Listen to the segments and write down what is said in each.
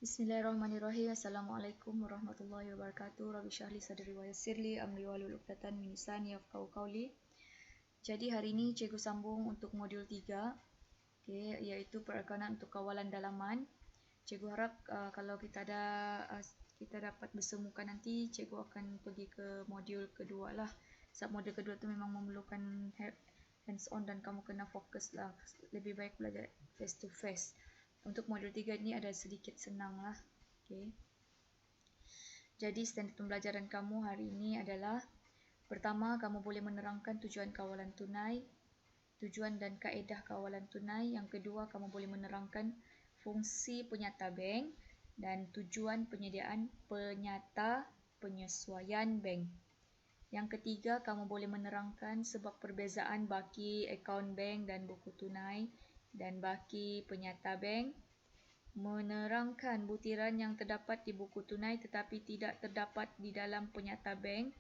Bismillahirrahmanirrahim. Assalamualaikum warahmatullahi wabarakatuh. Rabbi syrah li sadri wa yassir li amri wahlul 'uqdatam min lisani yafqahu qawli. Jadi hari ini cikgu sambung untuk modul 3, iaitu perakanan untuk kawalan dalaman. Cikgu harap kalau kita dapat bersemukan nanti, cikgu akan pergi ke modul kedua lah. Sebab modul kedua tu memang memerlukan hands on dan kamu kena fokus lah. Lebih baik belajar face to face. Untuk modul 3 ni ada sedikit senang lah. Jadi standard pembelajaran kamu hari ini adalah: pertama, kamu boleh menerangkan tujuan kawalan tunai, tujuan dan kaedah kawalan tunai. Yang kedua, kamu boleh menerangkan fungsi penyata bank dan tujuan penyediaan penyata penyesuaian bank. Yang ketiga, kamu boleh menerangkan sebab perbezaan baki akaun bank dan buku tunai dan baki penyata bank, menerangkan butiran yang terdapat di buku tunai tetapi tidak terdapat di dalam penyata bank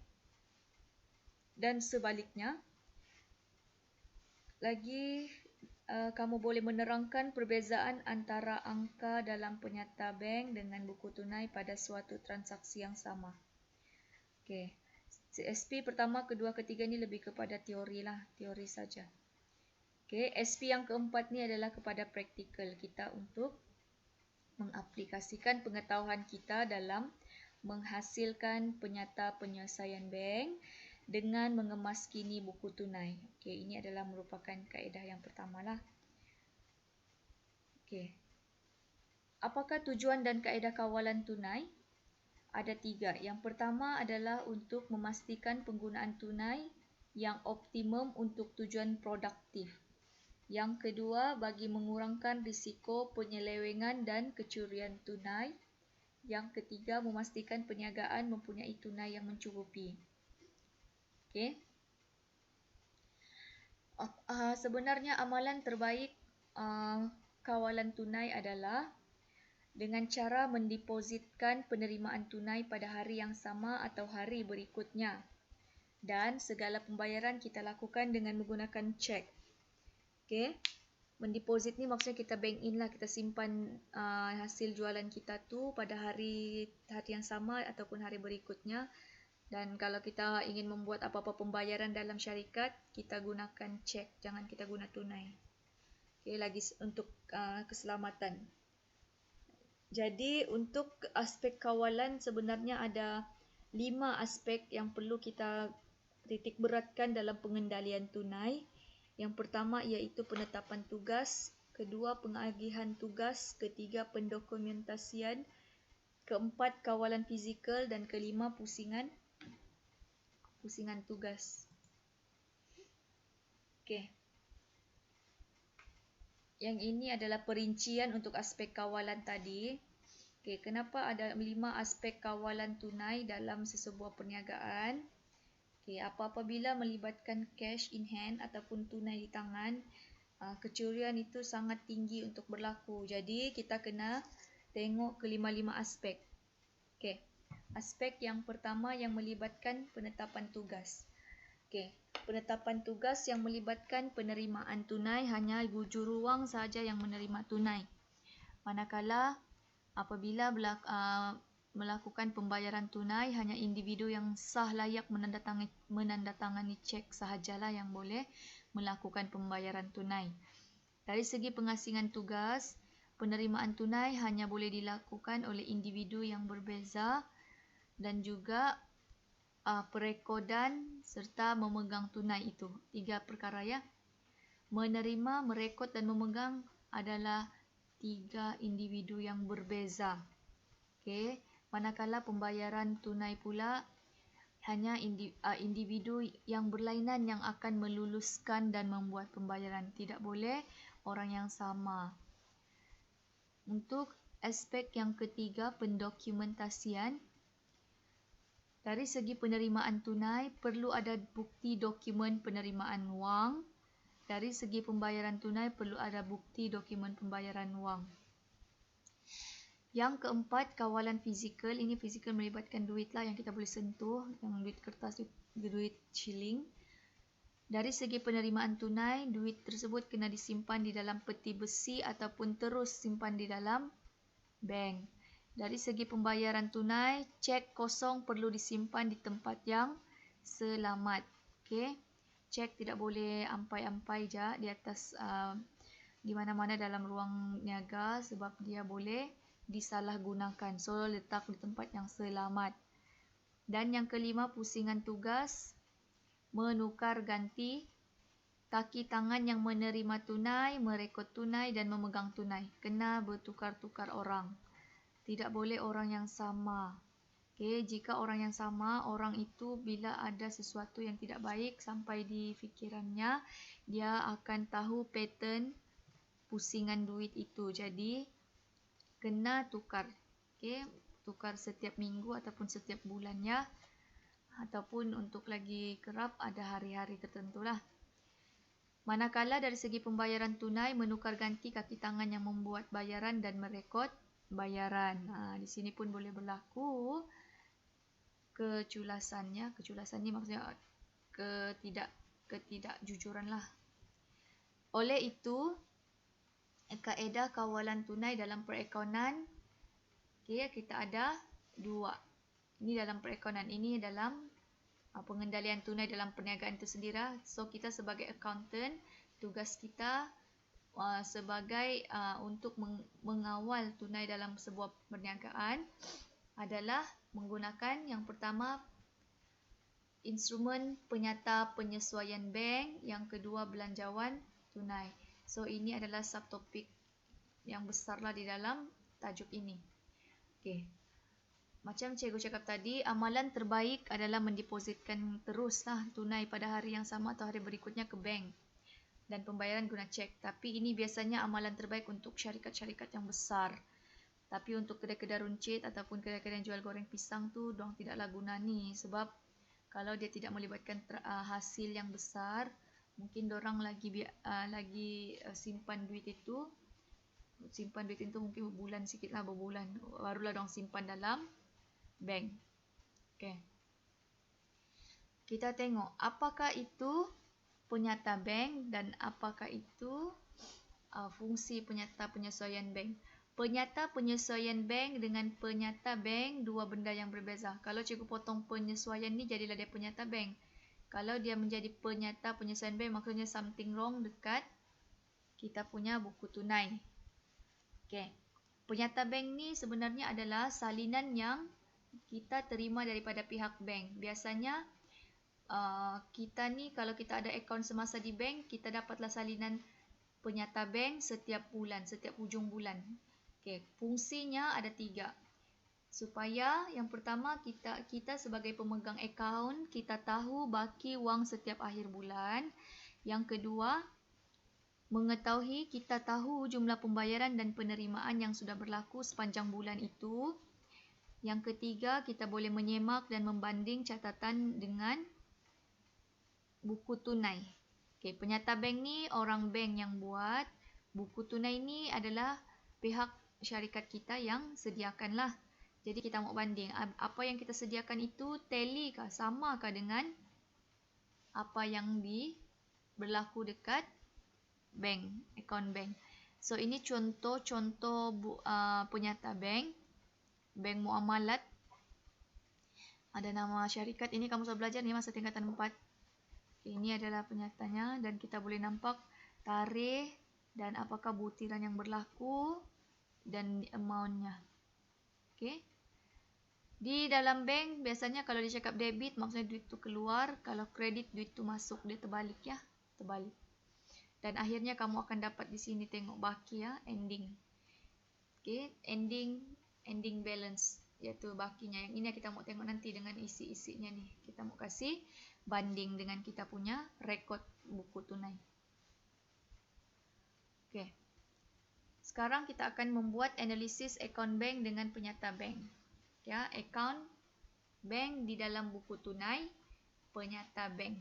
dan sebaliknya. Lagi, kamu boleh menerangkan perbezaan antara angka dalam penyata bank dengan buku tunai pada suatu transaksi yang sama. SP pertama, kedua, ketiga ni lebih kepada teori lah, teori saja. SP yang keempat ni adalah kepada praktikal kita untuk mengaplikasikan pengetahuan kita dalam menghasilkan penyata penyelesaian bank dengan mengemas kini buku tunai. Ini adalah merupakan kaedah yang pertama lah. Apakah tujuan dan kaedah kawalan tunai? Ada 3. Yang pertama adalah untuk memastikan penggunaan tunai yang optimum untuk tujuan produktif. Yang kedua, bagi mengurangkan risiko penyelewengan dan kecurian tunai. Yang ketiga, memastikan perniagaan mempunyai tunai yang mencukupi. Sebenarnya amalan terbaik kawalan tunai adalah dengan cara mendepositkan penerimaan tunai pada hari yang sama atau hari berikutnya. Dan segala pembayaran kita lakukan dengan menggunakan cek. Mendeposit ni maksudnya kita bank in lah, kita simpan hasil jualan kita tu pada hari yang sama ataupun hari berikutnya. Dan kalau kita ingin membuat apa-apa pembayaran dalam syarikat, kita gunakan cek, jangan kita guna tunai. Lagi untuk keselamatan. Jadi untuk aspek kawalan sebenarnya ada 5 aspek yang perlu kita titik beratkan dalam pengendalian tunai. Yang pertama iaitu penetapan tugas, kedua pengagihan tugas, ketiga pendokumentasian, keempat kawalan fizikal dan kelima pusingan tugas. Yang ini adalah perincian untuk aspek kawalan tadi. Kenapa ada 5 aspek kawalan tunai dalam sesebuah perniagaan? Apabila melibatkan cash in hand ataupun tunai di tangan, kecurian itu sangat tinggi untuk berlaku. Jadi kita kena tengok ke 5 aspek. Aspek yang pertama yang melibatkan penetapan tugas. Penetapan tugas yang melibatkan penerimaan tunai, hanya juruwang sahaja yang menerima tunai. Manakala apabila melakukan pembayaran tunai, hanya individu yang sah layak menandatangani cek sahajalah yang boleh melakukan pembayaran tunai. Dari segi pengasingan tugas, penerimaan tunai hanya boleh dilakukan oleh individu yang berbeza dan juga perekodan serta memegang tunai itu. 3 perkara ya. Menerima, merekod dan memegang adalah 3 individu yang berbeza. Manakala pembayaran tunai pula hanya individu yang berlainan yang akan meluluskan dan membuat pembayaran. Tidak boleh orang yang sama. Untuk aspek yang ketiga, pendokumentasian. Dari segi penerimaan tunai, perlu ada bukti dokumen penerimaan wang. Dari segi pembayaran tunai, perlu ada bukti dokumen pembayaran wang. Yang keempat, kawalan fizikal. Ini fizikal melibatkan duit lah yang kita boleh sentuh, yang duit kertas, duit shilling. Dari segi penerimaan tunai, duit tersebut kena disimpan di dalam peti besi ataupun terus simpan di dalam bank. Dari segi pembayaran tunai, cek kosong perlu disimpan di tempat yang selamat. Okey. Cek tidak boleh ampai-ampai je di atas di mana-mana dalam ruang niaga sebab dia boleh disalahgunakan. So letak di tempat yang selamat. Dan yang kelima, pusingan tugas menukar ganti kaki tangan yang menerima tunai, merekod tunai dan memegang tunai. Kena bertukar-tukar orang. Tidak boleh orang yang sama. Okey, jika orang yang sama, orang itu bila ada sesuatu yang tidak baik sampai di fikirannya, dia akan tahu pattern pusingan duit itu. Jadi, kena tukar. Okey, tukar setiap minggu ataupun setiap bulannya. Ataupun untuk lagi kerap, ada hari-hari tertentu lah. Manakala dari segi pembayaran tunai, menukar ganti kaki tangan yang membuat bayaran dan merekod bayaran. Di sini pun boleh berlaku keculasannya. Keculasan ni maksudnya ketidakjujuran lah. Oleh itu, kaedah kawalan tunai dalam perakaunan, kita ada dua. Ini dalam perakaunan, ini dalam pengendalian tunai dalam perniagaan itu sendiri. So, kita sebagai accountant, tugas kita sebagai untuk mengawal tunai dalam sebuah perniagaan adalah menggunakan yang pertama instrumen penyata penyesuaian bank, yang kedua belanjawan tunai. So ini adalah subtopik yang besarlah di dalam tajuk ini. Okey. Macam cikgu cakap tadi, amalan terbaik adalah mendepositkan teruslah tunai pada hari yang sama atau hari berikutnya ke bank. Dan pembayaran guna cek. Tapi ini biasanya amalan terbaik untuk syarikat-syarikat yang besar. Tapi untuk kedai-kedai runcit ataupun kedai-kedai yang jual goreng pisang tu, diorang tidaklah guna ni. Sebab kalau dia tidak melibatkan hasil yang besar, mungkin diorang lagi simpan duit itu. Simpan duit itu mungkin berbulan sikit lah, berbulan. Barulah diorang simpan dalam bank. Okay. Kita tengok apakah itu penyata bank dan apakah itu fungsi penyata penyesuaian bank. Penyata penyesuaian bank dengan penyata bank, dua benda yang berbeza. Kalau cikgu potong penyesuaian ni, jadilah dia penyata bank. Kalau dia menjadi penyata penyesuaian bank, maksudnya something wrong dekat kita punya buku tunai. Okay. Penyata bank ni sebenarnya adalah salinan yang kita terima daripada pihak bank. Biasanya kita ni kalau kita ada akaun semasa di bank, kita dapatlah salinan penyata bank setiap bulan, setiap hujung bulan. Okey, fungsinya ada 3. Supaya yang pertama kita sebagai pemegang akaun, kita tahu baki wang setiap akhir bulan. Yang kedua, mengetahui kita tahu jumlah pembayaran dan penerimaan yang sudah berlaku sepanjang bulan itu. Yang ketiga, kita boleh menyemak dan membanding catatan dengan buku tunai. Okey, penyata bank ni orang bank yang buat. Buku tunai ni adalah pihak syarikat kita yang sediakanlah. Jadi kita mau banding apa yang kita sediakan itu tally kah, sama kah dengan apa yang berlaku dekat bank, akaun bank. So ini contoh-contoh penyata bank. Bank muamalat. Ada nama syarikat ini kamu sudah belajar ni masa tingkatan 4. Ini adalah penyatanya dan kita boleh nampak tarikh dan apakah butiran yang berlaku dan amountnya. Okey. Di dalam bank biasanya kalau dia cakap debit maksudnya duit tu keluar, kalau kredit duit tu masuk, dia terbalik ya, terbalik. Dan akhirnya kamu akan dapat di sini tengok baki ya, ending. Okey, ending balance iaitu bakinya. Yang ini kita mau tengok nanti dengan isi-isinya ni. Kita mau kasih banding dengan kita punya rekod buku tunai. Okey. Sekarang kita akan membuat analisis akaun bank dengan penyata bank. Ya, akaun bank di dalam buku tunai, penyata bank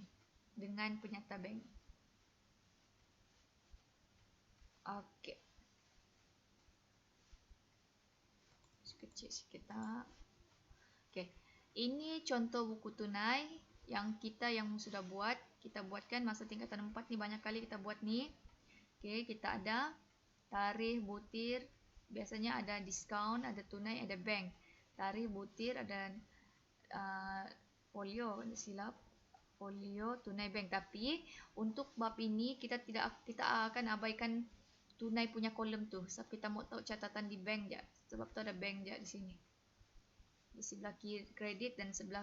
dengan penyata bank. Okey. Kecil sikit tak. Okey. Ini contoh buku tunai yang sudah buat. Kita buatkan masa tingkatan 4 ni, banyak kali kita buat ni. Okey, kita ada tarikh, butir biasanya ada diskaun, ada tunai, ada bank. Tarikh, butir, ada folio, silap. Folio, tunai, bank. Tapi untuk bab ini kita akan abaikan tunai punya kolom tu. Sebab kita mau tahu catatan di bank je. Sebab tu ada bank je di sini. Di sebelah kiri kredit dan sebelah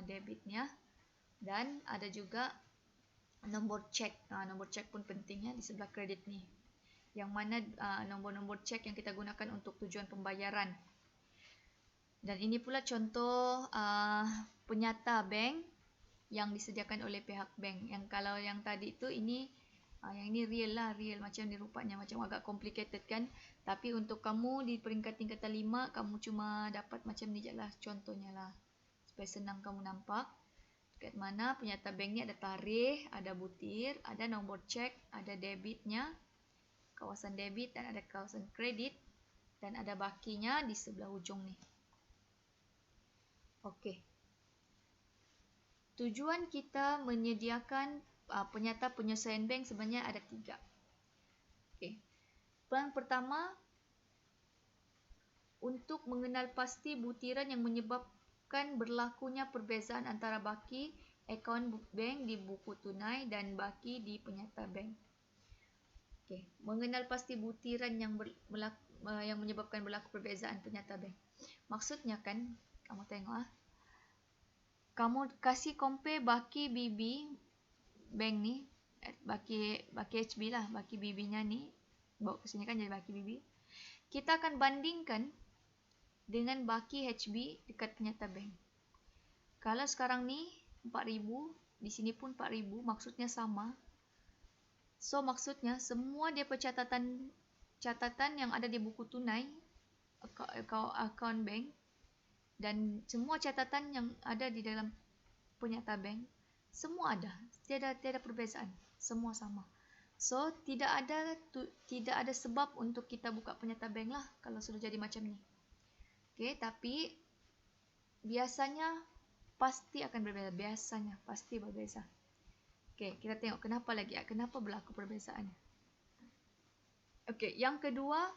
debitnya. Dan ada juga nombor cek. Nombor cek pun penting ya di sebelah kredit ni. Yang mana nombor-nombor cek yang kita gunakan untuk tujuan pembayaran. Dan ini pula contoh penyata bank yang disediakan oleh pihak bank. Yang kalau yang tadi tu ini yang ini real lah, real macam ni rupanya, macam agak complicated kan. Tapi untuk kamu di peringkat tingkatan 5, kamu cuma dapat macam ni je lah contohnya lah. Supaya senang kamu nampak. Dekat mana penyata bank ni ada tarikh, ada butir, ada nombor cek, ada debitnya, kawasan debit dan ada kawasan kredit. Dan ada bakinya di sebelah hujung ni. Okey. Tujuan kita menyediakan penyata penyelesaian bank sebenarnya ada 3. Okay. Yang pertama, untuk mengenal pasti butiran yang menyebabkan berlakunya perbezaan antara baki akaun bank di buku tunai dan baki di penyata bank. Okay. Mengenal pasti butiran yang menyebabkan berlaku perbezaan penyata bank. Maksudnya kan, kamu tengok kamu kasih compare baki BB bank ni, baki HB lah, baki BB nya ni, bawa ke sini kan jadi baki BB. Kita akan bandingkan dengan baki HB dekat penyata bank. Kalau sekarang ni 4,000, di sini pun 4,000, maksudnya sama. So maksudnya semua dia catatan yang ada di buku tunai, akaun bank, dan semua catatan yang ada di dalam penyata bank, semua ada. Tiada perbezaan. Semua sama. So, tidak ada sebab untuk kita buka penyata bank lah kalau sudah jadi macam ni. Okay, tapi biasanya pasti akan berbeza. Biasanya pasti berbeza. Okay, kita tengok kenapa lagi. Kenapa berlaku perbezaan. Okay, yang kedua.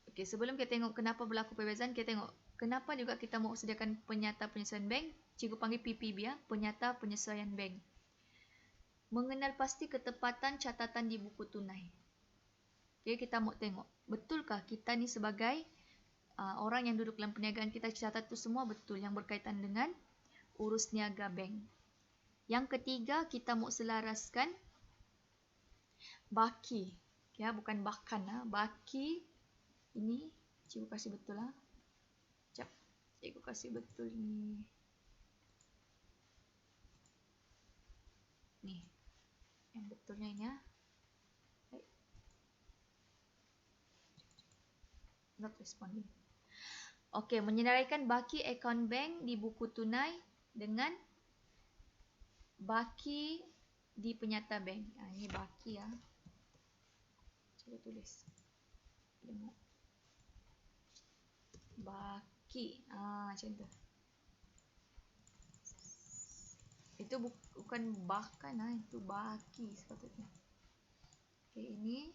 Okay, sebelum kita tengok kenapa berlaku perbezaan, kita tengok kenapa juga kita mau sediakan penyata penyelesaian bank. Cikgu panggil PPB ya, penyata penyesuaian bank. Mengenal pasti ketepatan catatan di buku tunai. Okay, kita mau tengok, betulkah kita ni sebagai orang yang duduk dalam perniagaan, kita catat tu semua betul yang berkaitan dengan urus niaga bank. Yang ketiga, kita mau selaraskan baki. Ya, bukan bahkan lah. Baki ini, cikgu kasih betul lah. Sekejap, cikgu kasih betul ni. Ni, yang betulnya ini ya. Not responding. Okey, menyenaraikan baki akaun bank di buku tunai dengan baki di penyata bank. Ini baki ya. Cuba tulis. Tengok. Baki. Macam tu. Itu bukan bahkan itu baki sepatutnya. Okey, ini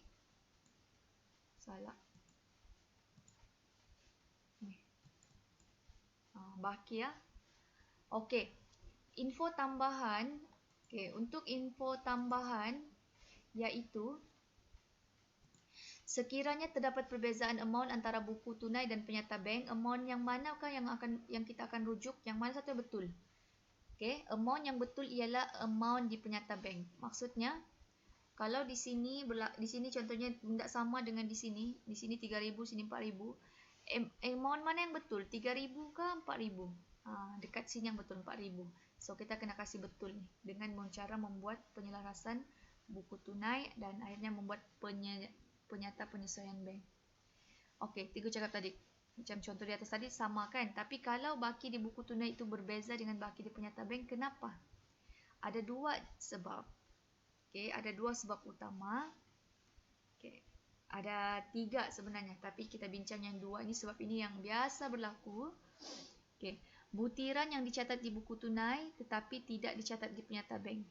salah. Ni. Baki ya. Okey. Info tambahan. Okey, untuk info tambahan iaitu sekiranya terdapat perbezaan amount antara buku tunai dan penyata bank, amount yang manakah yang kita akan rujuk, yang mana satu yang betul? Okey, amount yang betul ialah amount di penyata bank. Maksudnya, kalau di sini contohnya tidak sama dengan di sini 3,000, sini 4,000. Amount mana yang betul? 3,000 ke 4,000? Dekat sini yang betul 4,000. So, kita kena kasih betul ni dengan cara membuat penyelarasan buku tunai dan akhirnya membuat penyata penyesuaian bank. Okey, cikgu cakap tadi. Macam contoh di atas tadi sama kan? Tapi kalau baki di buku tunai itu berbeza dengan baki di penyata bank, kenapa? Ada 2 sebab. Okey, ada 2 sebab utama. Okey. Ada 3 sebenarnya, tapi kita bincang yang 2 ni sebab ini yang biasa berlaku. Okey, butiran yang dicatat di buku tunai tetapi tidak dicatat di penyata bank.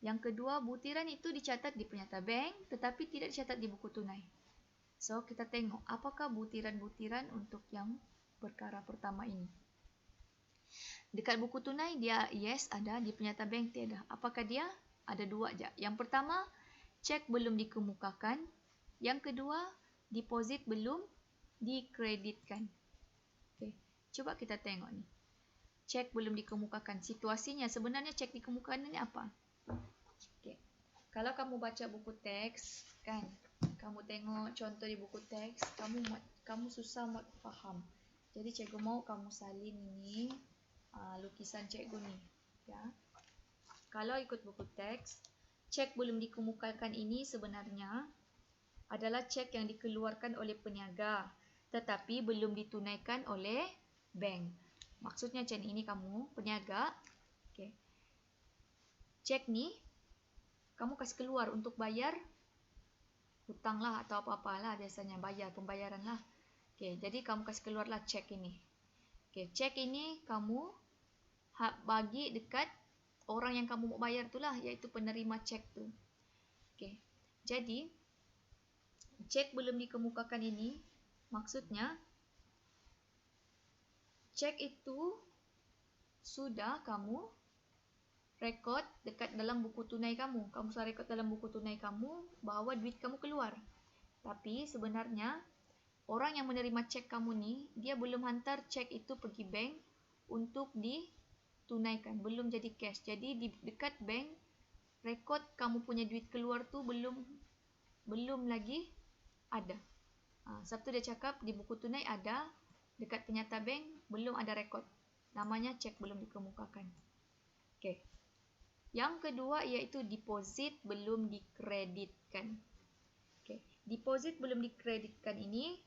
Yang kedua, butiran itu dicatat di penyata bank tetapi tidak dicatat di buku tunai. So, kita tengok apakah butiran-butiran untuk yang perkara pertama ini. Dekat buku tunai dia yes ada, di penyata bank tiada. Apakah dia? Ada dua aja. Yang pertama, cek belum dikemukakan. Yang kedua, deposit belum dikreditkan. Okay. Coba kita tengok ni. Cek belum dikemukakan. Situasinya sebenarnya cek dikemukakan ni apa? Okay. Kalau kamu baca buku teks, kan, kamu tengok contoh di buku teks, kamu susah mat faham. Jadi cikgu mau kamu salin ini lukisan cikgu ni, ya. Kalau ikut buku teks, cek belum dikemukakan ini sebenarnya adalah cek yang dikeluarkan oleh peniaga, tetapi belum ditunaikan oleh bank. Maksudnya macam ini kamu peniaga, okay. Cek ni kamu kasih keluar untuk bayar hutang lah atau apa-apalah, biasanya bayar pembayaran lah. Okay, jadi kamu kasih keluarlah cek ini. Okay, cek ini kamu bagi dekat orang yang kamu mau bayar itulah, iaitu penerima cek tu. Okay, jadi cek belum dikemukakan ini maksudnya cek itu sudah kamu rekod dekat dalam buku tunai kamu. Kamu sudah rekod dalam buku tunai kamu bahawa duit kamu keluar. Tapi sebenarnya orang yang menerima cek kamu ni, dia belum hantar cek itu pergi bank untuk ditunaikan. Belum jadi cash. Jadi di dekat bank, rekod kamu punya duit keluar tu belum lagi ada. Sebab tu dia cakap di buku tunai ada, dekat penyata bank belum ada rekod. Namanya cek belum dikemukakan. Okay. Yang kedua iaitu deposit belum dikreditkan. Okay. Deposit belum dikreditkan ini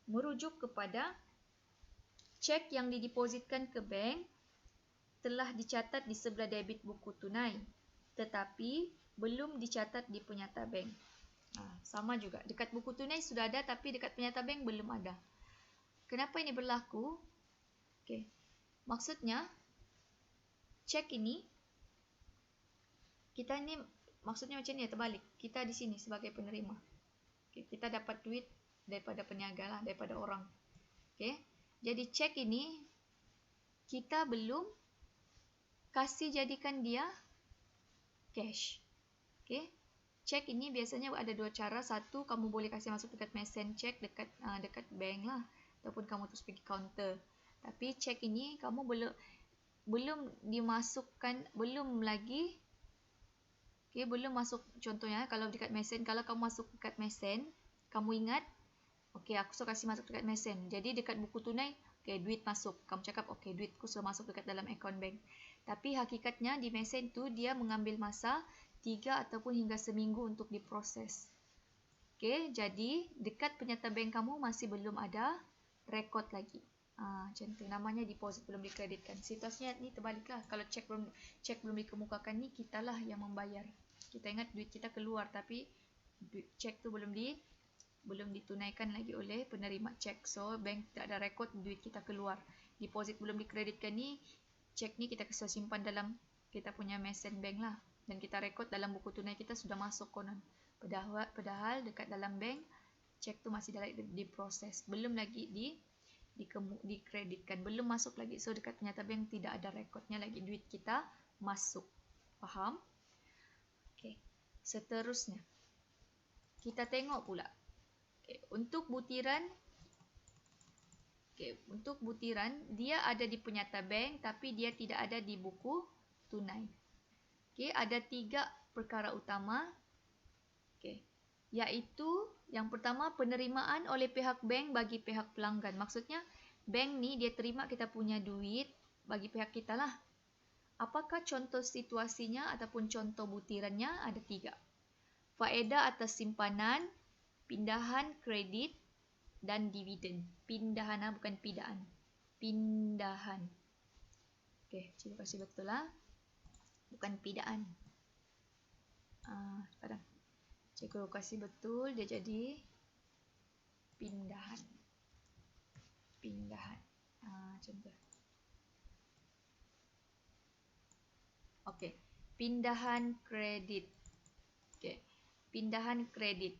merujuk kepada cek yang didepositkan ke bank telah dicatat di sebelah debit buku tunai, tetapi belum dicatat di penyata bank. Sama juga, dekat buku tunai sudah ada tapi dekat penyata bank belum ada. Kenapa ini berlaku? Okay. Maksudnya cek ini kita ni maksudnya macam ni, terbalik. Kita di sini sebagai penerima. Okay, kita dapat duit daripada peniaga lah, daripada orang. Okay. Jadi cek ini kita belum kasih jadikan dia cash. Okay. Cek ini biasanya ada dua cara. Satu, kamu boleh kasih masuk dekat mesin cek dekat bank lah, ataupun kamu terus pergi counter. Tapi cek ini kamu belum dimasukkan, belum lagi. Okay, belum masuk. Contohnya kalau dekat mesin, kalau kamu masuk dekat mesin, kamu ingat, okay, aku sudah kasih masuk dekat mesin. Jadi dekat buku tunai, okay, duit masuk. Kamu cakap, okay, duitku sudah masuk dekat dalam akaun bank. Tapi hakikatnya di mesin tu dia mengambil masa 3 ataupun hingga seminggu untuk diproses. Okay, jadi dekat penyata bank kamu masih belum ada rekod lagi. Macam tu, namanya deposit belum dikreditkan. Situasinya ni terbaliklah. Kalau cek belum dikemukakan ni, kitalah yang membayar. Kita ingat duit kita keluar tapi cek tu belum ditunaikan lagi oleh penerima cek. So bank tak ada rekod duit kita keluar. Deposit belum dikreditkan ni, cek ni kita kena simpan dalam kita punya mesin bank lah, dan kita rekod dalam buku tunai kita sudah masuk konon. Padahal dekat dalam bank cek tu masih dalam diproses, belum lagi dikreditkan, belum masuk lagi. So dekat penyata bank tidak ada rekodnya lagi, duit kita masuk. Faham? Okay. Seterusnya kita tengok pula. Okay. Untuk butiran dia ada di penyata bank tapi dia tidak ada di buku tunai. Okay. Ada 3 perkara utama. Okay. Iaitu yang pertama, penerimaan oleh pihak bank bagi pihak pelanggan. Maksudnya bank ni dia terima kita punya duit bagi pihak kita lah. Apakah contoh situasinya ataupun contoh butirannya? Ada 3. Faedah atas simpanan, pindahan kredit dan dividen. Pindahan bukan pidaan. Pindahan. Okey, cikgu kasih betul lah. Bukan pidaan. Sekarang cikgu kasih betul, dia jadi pindahan. Pindahan. Macam tu. Okey, pindahan kredit. Okey, pindahan kredit.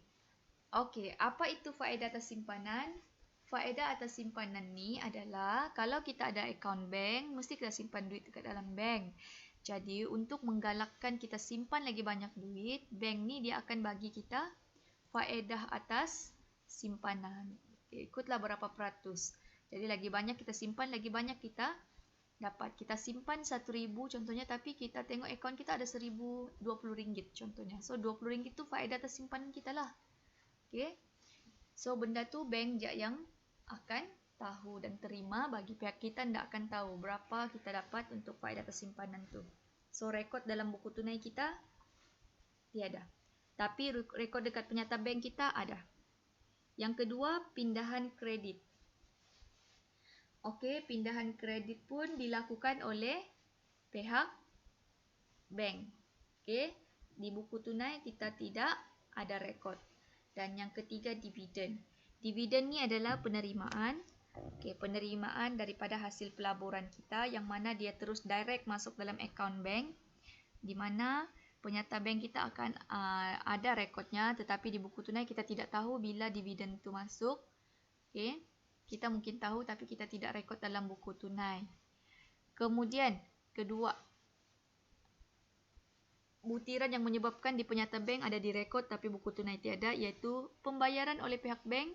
Okey, apa itu faedah atas simpanan? Faedah atas simpanan ni adalah kalau kita ada akaun bank, mesti kita simpan duit dekat dalam bank. Jadi, untuk menggalakkan kita simpan lagi banyak duit, bank ni dia akan bagi kita faedah atas simpanan. Okay, ikutlah berapa peratus. Jadi, lagi banyak kita simpan, lagi banyak kita dapat. Kita simpan RM1,000 contohnya, tapi kita tengok akaun kita ada RM1,020 contohnya. So, RM20 tu faedah atas simpanan kita lah. Okay. So, benda tu bank je yang akan tahu dan terima, bagi pihak kita tidak akan tahu berapa kita dapat untuk faedah atas simpanan tu. So, rekod dalam buku tunai kita tiada. Tapi rekod dekat penyata bank kita ada. Yang kedua, pindahan kredit. Okey, pindahan kredit pun dilakukan oleh pihak bank. Okey, di buku tunai kita tidak ada rekod. Dan yang ketiga, dividen. Dividen ni adalah penerimaan. Okey, penerimaan daripada hasil pelaburan kita yang mana dia terus direct masuk dalam akaun bank, di mana penyata bank kita akan ada rekodnya, tetapi di buku tunai kita tidak tahu bila dividen itu masuk. Okey, kita mungkin tahu tapi kita tidak rekod dalam buku tunai. Kemudian, kedua, butiran yang menyebabkan di penyata bank ada direkod tapi buku tunai tiada, iaitu pembayaran oleh pihak bank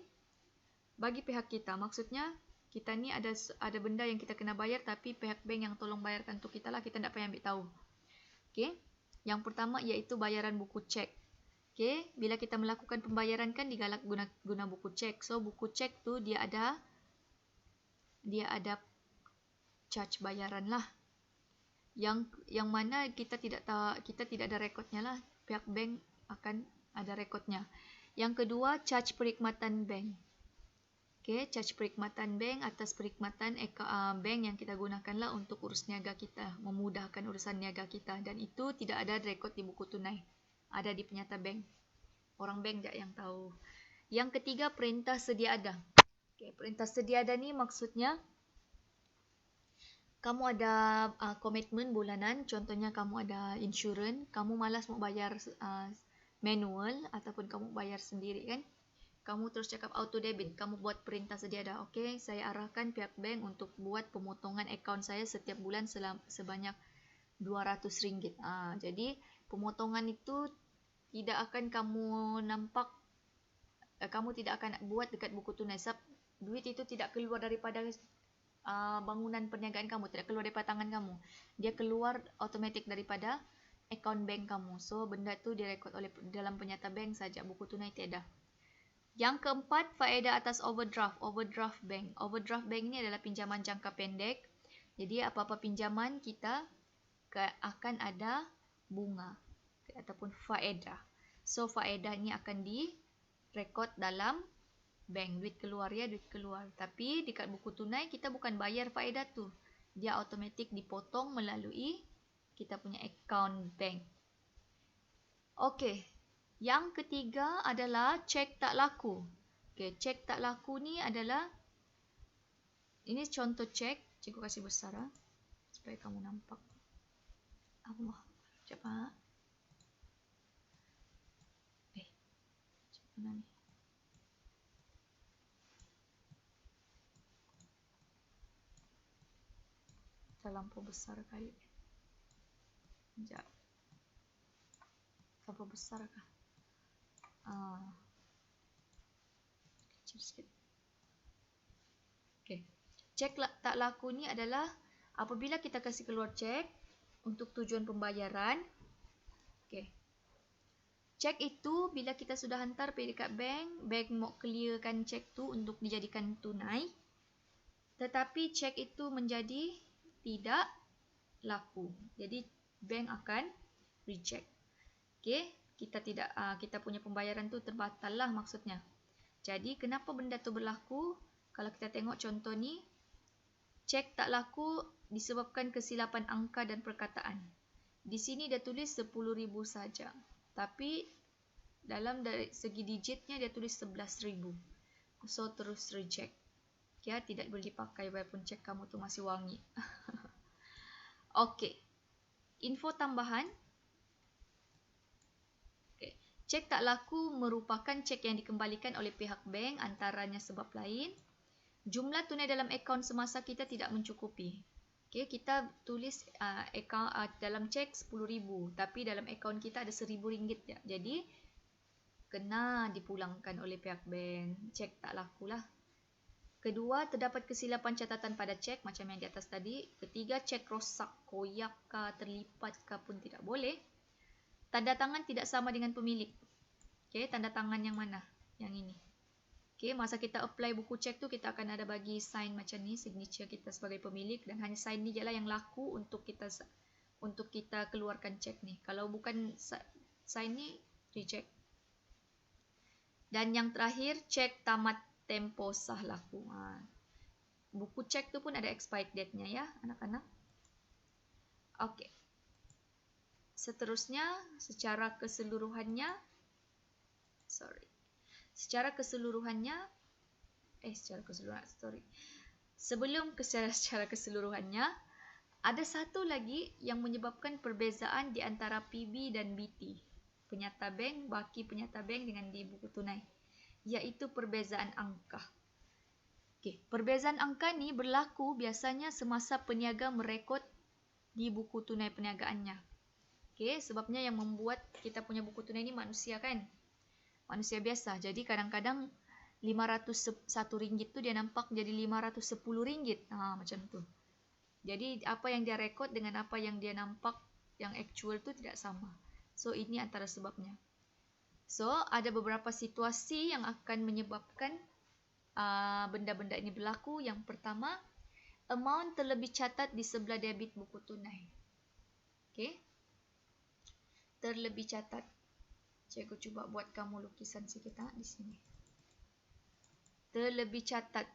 bagi pihak kita. Maksudnya, kita ni ada benda yang kita kena bayar tapi pihak bank yang tolong bayarkan untuk kita lah, kita tak payah ambil tahu. Okey. Yang pertama iaitu bayaran buku cek. Okey, bila kita melakukan pembayaran kan digalak guna buku cek. So, buku cek tu dia ada charge bayaran lah. Yang mana kita tidak ada rekodnya lah, pihak bank akan ada rekodnya. Yang kedua, charge perkhidmatan bank. Okey, charge perkhidmatan bank atas perkhidmatan bank yang kita gunakan lah untuk urus niaga kita, memudahkan urusan niaga kita, dan itu tidak ada rekod di buku tunai, ada di penyata bank. Orang bank je yang tahu. Yang ketiga, perintah sedia ada. Okey, perintah sedia ada ni maksudnya kamu ada komitmen bulanan, contohnya kamu ada insurans, kamu malas mau bayar manual ataupun kamu bayar sendiri kan. Kamu terus cakap auto debit, kamu buat perintah sedia ada. Okey, saya arahkan pihak bank untuk buat pemotongan akaun saya setiap bulan sebanyak RM200. Jadi, pemotongan itu tidak akan kamu nampak, kamu tidak akan buat dekat buku tunai. Sebab duit itu tidak keluar daripada bangunan perniagaan kamu, tidak keluar daripada tangan kamu. Dia keluar automatik daripada akaun bank kamu. So, benda tu direkod oleh dalam penyata bank saja, buku tunai tiada. Yang keempat, faedah atas overdraft. Overdraft bank. Overdraft bank ni adalah pinjaman jangka pendek. Jadi, apa-apa pinjaman kita akan ada bunga ataupun faedah. So, faedah ni akan direkod dalam bank. Duit keluar ya, duit keluar. Tapi dekat buku tunai kita bukan bayar faedah tu. Dia automatik dipotong melalui kita punya akaun bank. Okey. Yang ketiga adalah cek tak laku. Okey, cek tak laku ni adalah, ini contoh cek. Cikgu kasih besar supaya kamu nampak. Allah, cepat. Cek mana ni? Terlampau besar kali. Sekejap. Terlampau besar kah? Kecil sikit. Okay. Cek tak laku ni adalah apabila kita kasih keluar cek untuk tujuan pembayaran. Okay. Cek itu bila kita sudah hantar pergi dekat bank, bank mau clearkan cek tu untuk dijadikan tunai. Tetapi cek itu menjadi tidak laku. Jadi bank akan reject. Okay. Kita punya pembayaran tu terbatal lah maksudnya. Jadi kenapa benda tu berlaku? Kalau kita tengok contoh ni, cek tak laku disebabkan kesilapan angka dan perkataan. Di sini dia tulis 10,000 saja. Tapi dalam dari segi digitnya dia tulis 11,000. So terus reject. Ya, tidak boleh dipakai walaupun cek kamu tu masih wangi. Okey. Info tambahan. Cek tak laku merupakan cek yang dikembalikan oleh pihak bank, antaranya sebab lain. Jumlah tunai dalam akaun semasa kita tidak mencukupi. Okay, kita tulis dalam cek 10,000, tapi dalam akaun kita ada RM1,000 ya. Jadi kena dipulangkan oleh pihak bank. Cek tak laku lah. Kedua, terdapat kesilapan catatan pada cek macam yang di atas tadi. Ketiga, cek rosak, koyak kah, terlipat kah pun tidak boleh. Tanda tangan tidak sama dengan pemilik. Okay, tanda tangan yang mana? Yang ini. Okay, masa kita apply buku cek tu, kita akan ada bagi sign macam ni, signature kita sebagai pemilik, dan hanya sign ni je lah yang laku untuk kita keluarkan cek ni. Kalau bukan sign ni, reject. Dan yang terakhir, cek tamat tempoh sah laku. Buku cek tu pun ada expired date-nya ya, anak-anak. Okay. Seterusnya, secara keseluruhannya, secara keseluruhannya, ada satu lagi yang menyebabkan perbezaan di antara PB dan BT, penyata bank, baki penyata bank dengan di buku tunai, iaitu perbezaan angka. Okay. Perbezaan angka ni berlaku biasanya semasa peniaga merekod di buku tunai perniagaannya. Okay, sebabnya yang membuat kita punya buku tunai ni manusia kan? Manusia biasa. Jadi kadang-kadang RM501 tu dia nampak jadi RM510. Macam tu. Jadi apa yang dia rekod dengan apa yang dia nampak yang actual tu tidak sama. So ini antara sebabnya. So ada beberapa situasi yang akan menyebabkan benda-benda ini berlaku. Yang pertama, amount terlebih catat di sebelah debit buku tunai. Okay. Terlebih catat. Cikgu cuba buat kamu lukisan sikit di sini. Terlebih catat.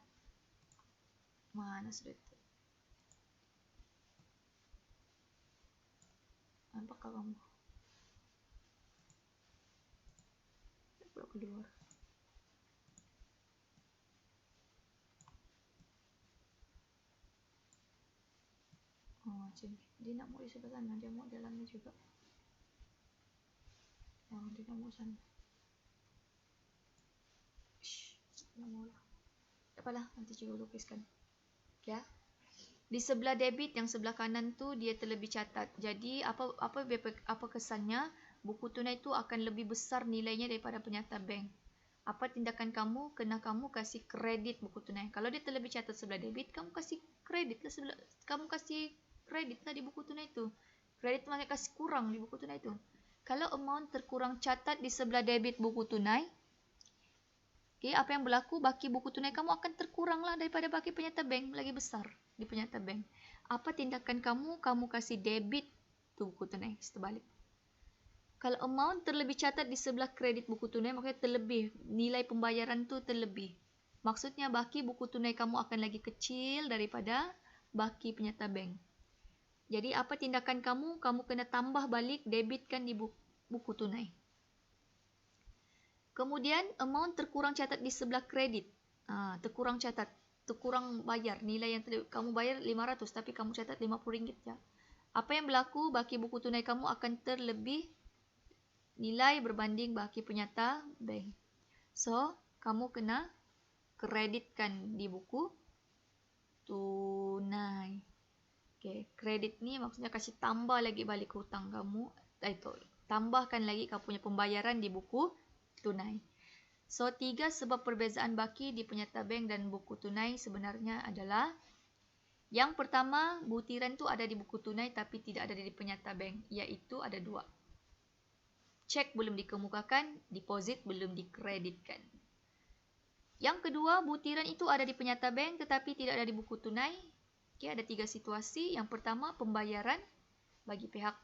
Mana sudah tu? Nampakkah kamu? Tak pula keluar. Macam ni. Dia nak mau di sebelah sana. Dia mau dalamnya juga. Dia nak mau sana. Tak mau lah. Tak apalah. Nanti cikgu lukiskan. Ya. Di sebelah debit yang sebelah kanan tu dia terlebih catat. Jadi apa kesannya? Buku tunai tu akan lebih besar nilainya daripada penyata bank. Apa tindakan kamu? Kena kamu kasih kredit buku tunai. Kalau dia terlebih catat sebelah debit, kamu kasih kredit lah kamu kasih kredit lah di buku tunai tu. Kredit tu maknanya kasih kurang di buku tunai tu. Kalau amount terkurang catat di sebelah debit buku tunai, okay, apa yang berlaku? Baki buku tunai kamu akan terkurang lah daripada baki penyata bank, lagi besar di penyata bank. Apa tindakan kamu? Kamu kasih debit tu buku tunai, terbalik. Kalau amount terlebih catat di sebelah kredit buku tunai, maknanya terlebih, nilai pembayaran tu terlebih. Maksudnya baki buku tunai kamu akan lagi kecil daripada baki penyata bank. Jadi apa tindakan kamu? Kamu kena tambah balik, debitkan di buku tunai. Kemudian amount terkurang catat di sebelah kredit. Terkurang catat, terkurang bayar. Nilai yang kamu bayar 500 tapi kamu catat RM50 je. Apa yang berlaku? Baki buku tunai kamu akan terlebih nilai berbanding baki penyata bank. So, kamu kena kreditkan di buku tunai. Okay, kredit ni maksudnya kasih tambah lagi balik hutang kamu. Tambahkan lagi kamu punya pembayaran di buku tunai. So, 3 sebab perbezaan baki di penyata bank dan buku tunai sebenarnya adalah, yang pertama, butiran tu ada di buku tunai tapi tidak ada di penyata bank. Iaitu ada 2. Cek belum dikemukakan, deposit belum dikreditkan. Yang kedua, butiran itu ada di penyata bank tetapi tidak ada di buku tunai. Okay, ada 3 situasi. Yang pertama, pembayaran bagi pihak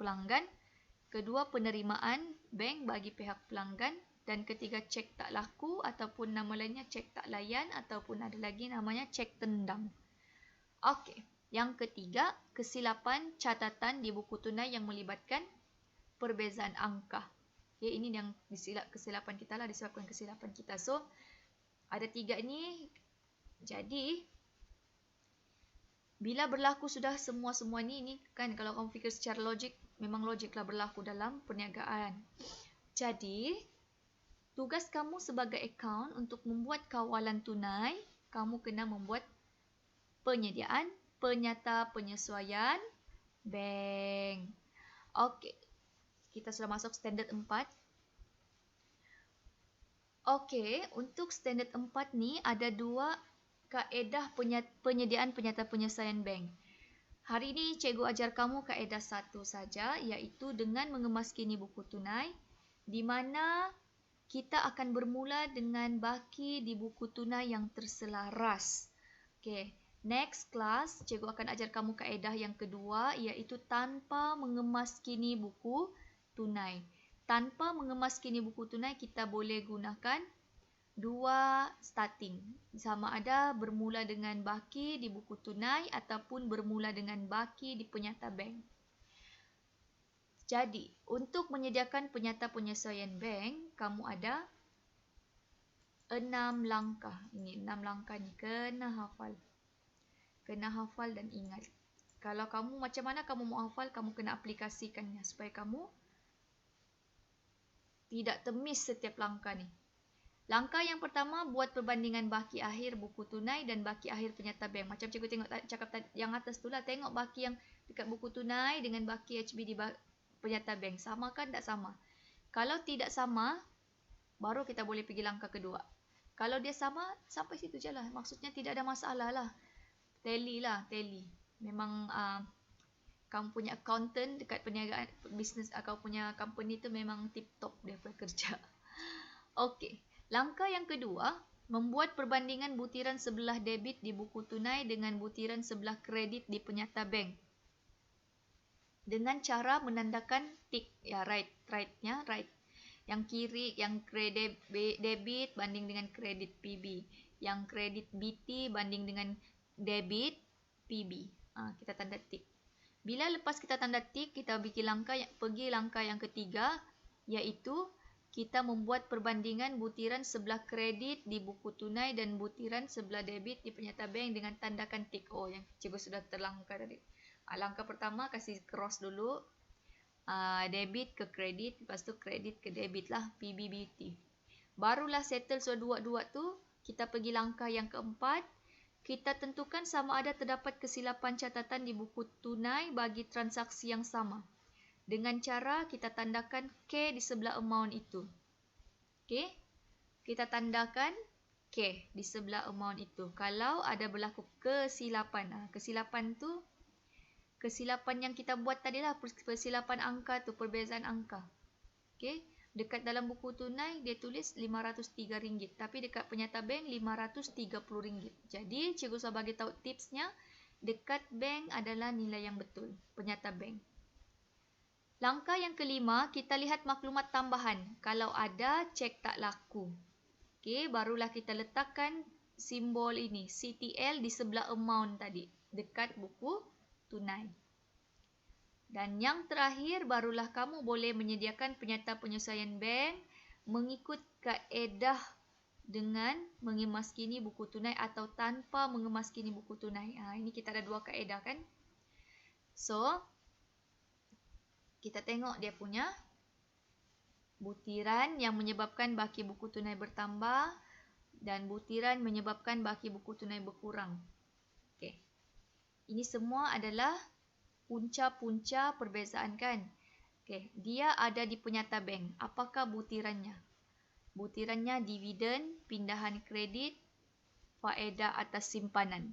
pelanggan. Kedua, penerimaan bank bagi pihak pelanggan. Dan ketiga, cek tak laku ataupun nama lainnya cek tak layan ataupun ada lagi namanya cek tendang. Okey. Yang ketiga, kesilapan catatan di buku tunai yang melibatkan perbezaan angka. Okay, ini yang kesilapan kita lah, disebabkan kesilapan kita. So, ada 3 ini. Jadi, bila berlaku sudah semua-semua ni kan kalau kamu fikir secara logik, memang logiklah berlaku dalam perniagaan. Jadi, tugas kamu sebagai akaun untuk membuat kawalan tunai, kamu kena membuat penyediaan, penyata penyesuaian bank. Okey, kita sudah masuk standard 4. Okey, untuk standard 4 ni ada 2 kaedah penyediaan penyata penyesuaian bank. Hari ini cikgu ajar kamu kaedah 1 saja, iaitu dengan mengemas kini buku tunai, di mana kita akan bermula dengan baki di buku tunai yang terselaras. Okey, next class cikgu akan ajar kamu kaedah yang kedua, iaitu tanpa mengemas kini buku tunai. Tanpa mengemas kini buku tunai, kita boleh gunakan 2 starting. Sama ada bermula dengan baki di buku tunai ataupun bermula dengan baki di penyata bank. Jadi, untuk menyediakan penyata penyesuaian bank, kamu ada 6 langkah. Ini 6 langkah ni kena hafal. Kena hafal dan ingat. Kalau kamu macam mana kamu mau hafal, kamu kena aplikasikannya supaya kamu tidak temis setiap langkah ni. Langkah yang pertama, buat perbandingan baki akhir buku tunai dan baki akhir penyata bank. Macam cikgu tengok cakap yang atas tu lah. Tengok baki yang dekat buku tunai dengan baki HB di penyata bank. Sama kan? Tak sama. Kalau tidak sama, baru kita boleh pergi langkah kedua. Kalau dia sama, sampai situ je lah. Maksudnya tidak ada masalah lah. Tally lah, tally. Memang kamu punya accountant dekat perniagaan bisnes, kau punya company tu memang tip top dia bekerja. Okey. Langkah yang kedua, membuat perbandingan butiran sebelah debit di buku tunai dengan butiran sebelah kredit di penyata bank. Dengan cara menandakan tick, ya right-nya right. Yang kiri, yang kredit debit banding dengan kredit PB. Yang kredit BT banding dengan debit PB. Kita tanda tick. Bila lepas kita tanda tick, kita pergi langkah yang ketiga, iaitu kita membuat perbandingan butiran sebelah kredit di buku tunai dan butiran sebelah debit di penyata bank dengan tandakan tick. Oh, yang cikgu sudah terlangkah tadi. Langkah pertama, kasih cross dulu. Debit ke kredit, lepas tu kredit ke debit lah, PBBT. Barulah settle dua-dua tu, kita pergi langkah yang keempat. Kita tentukan sama ada terdapat kesilapan catatan di buku tunai bagi transaksi yang sama. Dengan cara kita tandakan K di sebelah amount itu. Okey? Kita tandakan K di sebelah amount itu. Kalau ada berlaku kesilapan. Kesilapan tu, kesilapan yang kita buat tadi lah. Kesilapan angka tu, perbezaan angka. Okey? Dekat dalam buku tunai, dia tulis RM503. Tapi dekat penyata bank, RM530. Jadi, cikgu sudah bagi tahu tipsnya. Dekat bank adalah nilai yang betul. Penyata bank. Langkah yang kelima, kita lihat maklumat tambahan. Kalau ada, cek tak laku. Okey, barulah kita letakkan simbol ini, CTL di sebelah amount tadi. Dekat buku tunai. Dan yang terakhir, barulah kamu boleh menyediakan penyata penyesuaian bank mengikut kaedah dengan mengemaskini buku tunai atau tanpa mengemaskini buku tunai. Ini kita ada 2 kaedah kan. So, kita tengok dia punya butiran yang menyebabkan baki buku tunai bertambah dan butiran menyebabkan baki buku tunai berkurang. Okey. Ini semua adalah punca-punca perbezaan kan. Okey, dia ada di penyata bank. Apakah butirannya? Butirannya dividen, pindahan kredit, faedah atas simpanan.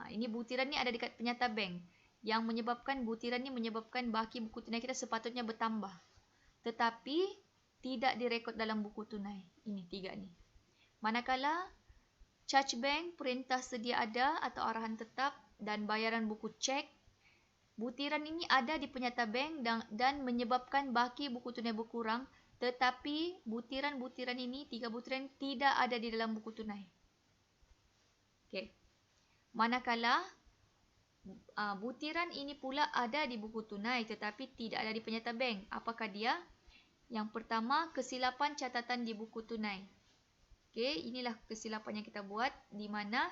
Ini butiran ni ada dekat penyata bank. Yang menyebabkan butiran ni menyebabkan baki buku tunai kita sepatutnya bertambah. Tetapi tidak direkod dalam buku tunai. Ini 3 ni. Manakala charge bank, perintah sedia ada atau arahan tetap dan bayaran buku cek, butiran ini ada di penyata bank dan menyebabkan baki buku tunai berkurang, tetapi butiran-butiran ini, 3 butiran tidak ada di dalam buku tunai. Okey. Manakala butiran ini pula ada di buku tunai tetapi tidak ada di penyata bank. Apakah dia? Yang pertama, kesilapan catatan di buku tunai. Okey, inilah kesilapan yang kita buat di mana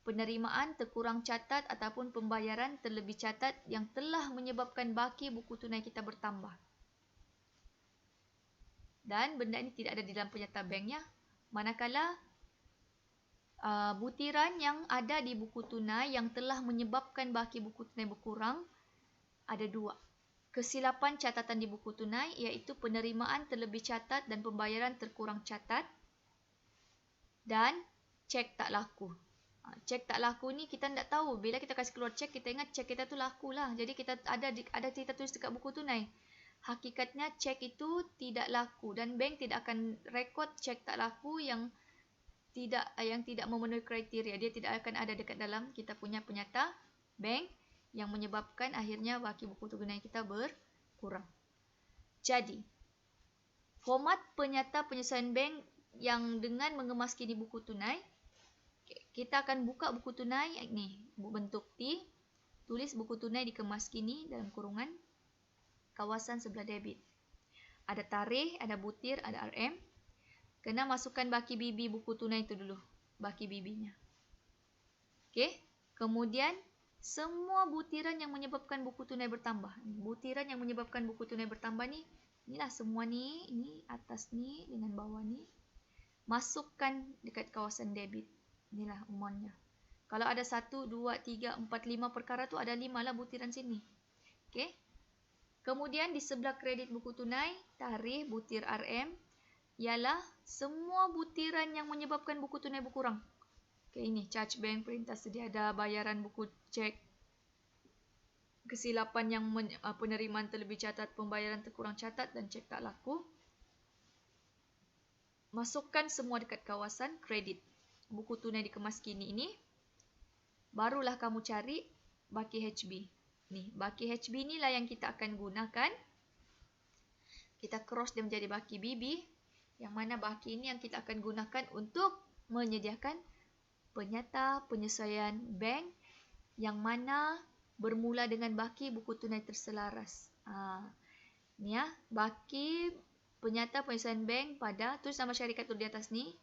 penerimaan terkurang catat ataupun pembayaran terlebih catat yang telah menyebabkan baki buku tunai kita bertambah. Dan benda ini tidak ada di dalam penyata banknya. Manakala butiran yang ada di buku tunai yang telah menyebabkan baki buku tunai berkurang ada dua. Kesilapan catatan di buku tunai iaitu penerimaan terlebih catat dan pembayaran terkurang catat, dan cek tak laku. Cek tak laku ni kita tak tahu. Bila kita kasih keluar cek, kita ingat cek kita tu laku lah. Jadi kita ada kita tulis dekat buku tunai. Hakikatnya cek itu tidak laku dan bank tidak akan rekod cek tak laku yang tidak memenuhi kriteria. Dia tidak akan ada dekat dalam kita punya penyata bank yang menyebabkan akhirnya baki buku tunai kita berkurang. Jadi, format penyata penyelesaian bank yang dengan mengemas-kini buku tunai, kita akan buka buku tunai ni, bentuk T, tulis buku tunai dikemas-kini dalam kurungan kawasan sebelah debit. Ada tarikh, ada butir, ada RM. Kena masukkan baki BB buku tunai itu dulu, baki BB-nya. Okey, kemudian semua butiran yang menyebabkan buku tunai bertambah. Butiran yang menyebabkan buku tunai bertambah ni, inilah semua ni, ini atas ni dengan bawah ni. Masukkan dekat kawasan debit. Inilah umumnya. Kalau ada 1, 2, 3, 4, 5 perkara tu ada 5 lah butiran sini. Okey. Kemudian di sebelah kredit buku tunai, tarikh butir RM ialah semua butiran yang menyebabkan buku tunai berkurang. Okay, ini charge bank, perintah sedia ada, bayaran buku cek, kesilapan yang penerimaan terlebih catat, pembayaran terkurang catat dan cek tak laku. Masukkan semua dekat kawasan kredit. Buku tunai dikemas kini ini. Barulah kamu cari baki HB. Ni, baki HB ni lah yang kita akan gunakan. Kita cross dia menjadi baki BB. Yang mana baki ini yang kita akan gunakan untuk menyediakan penyata penyesuaian bank yang mana bermula dengan baki buku tunai terselaras. Ni ya, baki penyata penyesuaian bank pada, tulis nama syarikat tu di atas ni.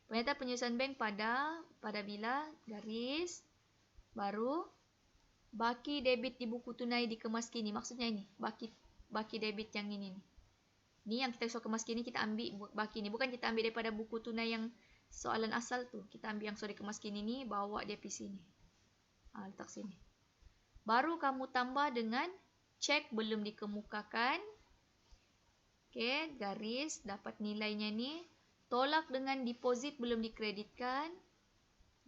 Penyata penyesuaian bank pada bila, garis, baru baki debit di buku tunai dikemas kini. Maksudnya ini, baki debit yang ini ni. Ni yang kita suruh kemas kini, kita ambil baki ni. Bukan kita ambil daripada buku tunai yang soalan asal tu. Kita ambil yang sudah dikemas kini ni, bawa dia pergi sini. Letak sini. Baru kamu tambah dengan cek belum dikemukakan. Okey, garis, dapat nilainya ni. Tolak dengan deposit belum dikreditkan.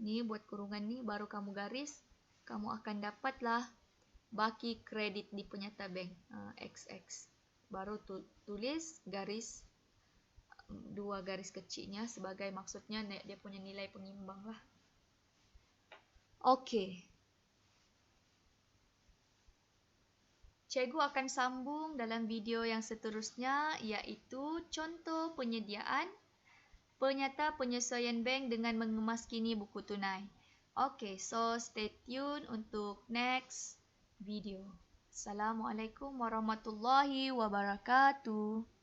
Ni buat kurungan ni, baru kamu garis. Kamu akan dapatlah baki kredit di penyata bank. XX. Baru tulis garis, 2 garis kecilnya sebagai maksudnya dia punya nilai pengimbang lah. Okey. Cikgu akan sambung dalam video yang seterusnya, iaitu contoh penyediaan penyata penyesuaian bank dengan mengemas-kini buku tunai. Okey, so stay tune untuk next video. Assalamualaikum warahmatullahi wabarakatuh.